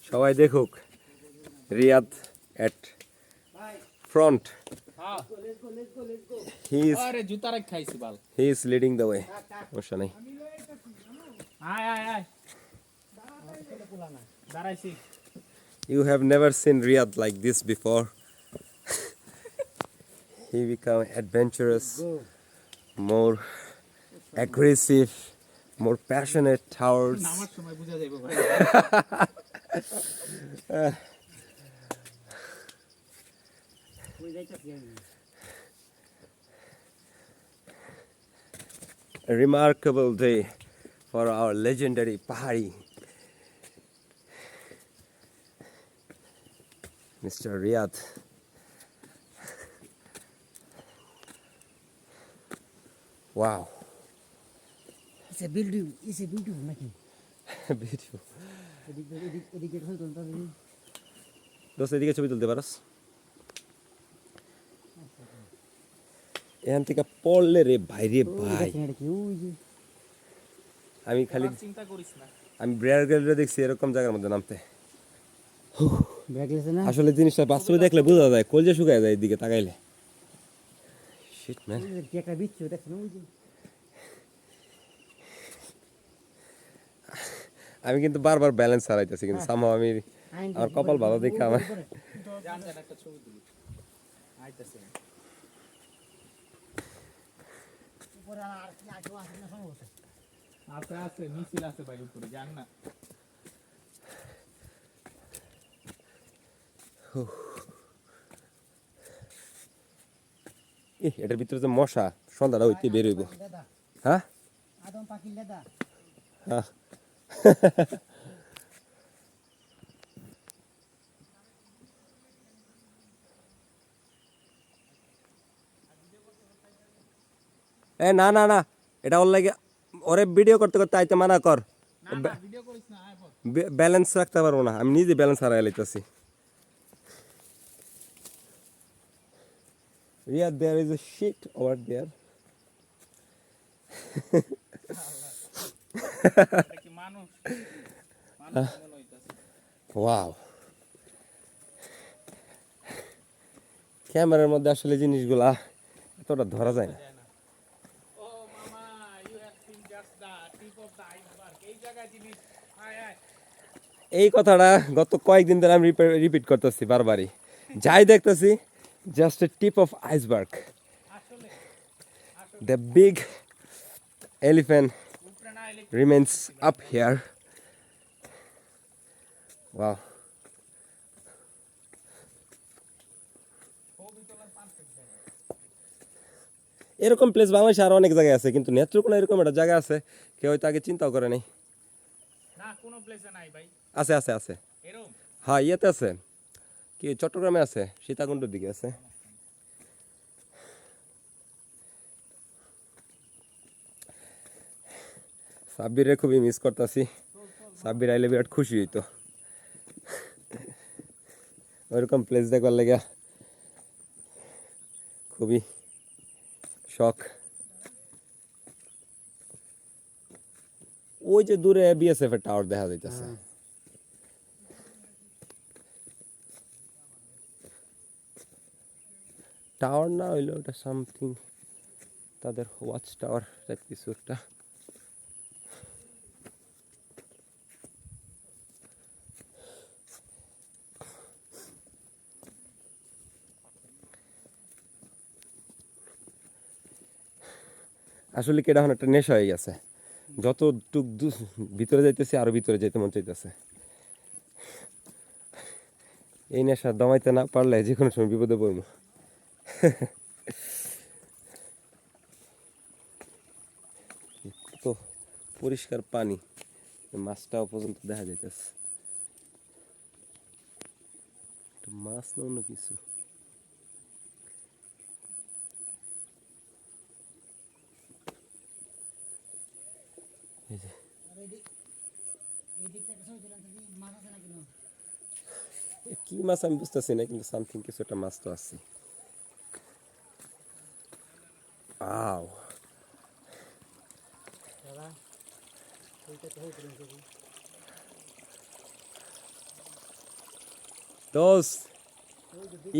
সবাই দেখুক রিয়াদ এট front. He is leading the way. You have never seen Riyadh like this before. He become adventurous, more aggressive, more passionate towards. A remarkable day for our legendary Pahari, Mr. Riyadh. Wow. It's a beautiful making. Beautiful. এদিকে দোস্ত এদিকে ছবি তুলতে পারস? এখান থেকে পড়লে রে ভাই রে ভাই, আমি খালি চিন্তা করিস না, আমি ব্রেয়ার গ্যালারি দেখছি এরকম জায়গার মধ্যে নামতে। আসলে জিনিসটা বাস্তবে দেখলে বোঝা যায়, কলজে শুকায় যায় এদিকে তাকাইলে। শিট ম্যান, আমি কিন্তু বারবার ব্যালেন্স হারাইতেছি, কিন্তু সামহাও আমি আমার কপাল ভালো দেখে আমার এটার ভিতরে যে মশা সন্ধ্যাটা হইতে বের হইব। হ্যাঁ হ্যাঁ এ না না না, এটা ওর লাগে, ওরে ভিডিও করতে করতে আইতে মানা কর, ব্যালেন্স রাখতে পারবো না, আমি নিজে ব্যালেন্স হারাই লাইতেছি। Riyadh, there is a shit over there. Wow. ক্যামেরার মধ্যে আসলে জিনিসগুলা এতটা ধরা যায় না। এই কথাটা গত কয়েকদিন ধরে আমি রিপিট করতেছি বারবারই, যাই দেখতেছি just a tip of iceberg. The big elephant remains up here. Wow. এরকম প্লেস বাংলাদেশে আরো অনেক জায়গায় আছে, কিন্তু নেত্রকোনা এরকম একটা জায়গা আছে কেউ হয়তো আগে চিন্তাও করে নাই। আছে আছে আছে, হ্যাঁ ইয়েতে আছে, কি চট্টগ্রামে আছে, সীতাকুণ্ডের দিকে আছে। সাব্বিরে খুবই মিস করতেছি, সাব্বির আইলে বিরাট খুশি হইতো ওইরকম প্লেস দেখবার লেগে, খুবই শখ। ওই যে দূরে বিএসএফ এর টাওয়ার দেখা যাইতেছে, টাওয়ার না হইলো ওটা সামথিং তাদের ওয়াচ টাওয়ার টাইপ কিছু একটা। আসলে কি এটা এখন একটা নেশা হয়ে গেছে, যত টুক ভিতরে যাইতেছে আরো ভিতরে যাইতে মন চাইতেছে। এই নেশা দমাইতে না পারলে যে কোনো সময় বিপদে পড়ব। তো পরিষ্কার পানি, মাছটাও পর্যন্ত দেখা যাইতেছে, মাছ না অন্য কিছু। কি মাছ আমি বুঝতেছি না, কিন্তু সামথিং কিছু একটা মাছ তো আছে। আও Those,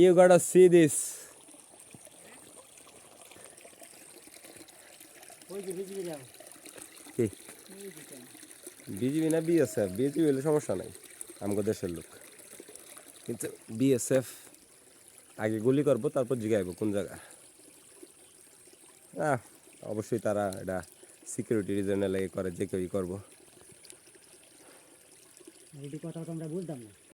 you gotta see this. ওই যে বিজলি দাও কি বিজিবি না বিএসএফ? বিজিবি হলে সমস্যা নাই, আমাদের দেশের লোক। কিন্তু বিএসএফ আগে গুলি করবো, তারপর জিগাইবো কোন জায়গা। অবশ্যই তারা এটা সিকিউরিটি রিজনে লেগে করে, যে কেউই করবো। এই কথা তো আমরা বুঝতাম না।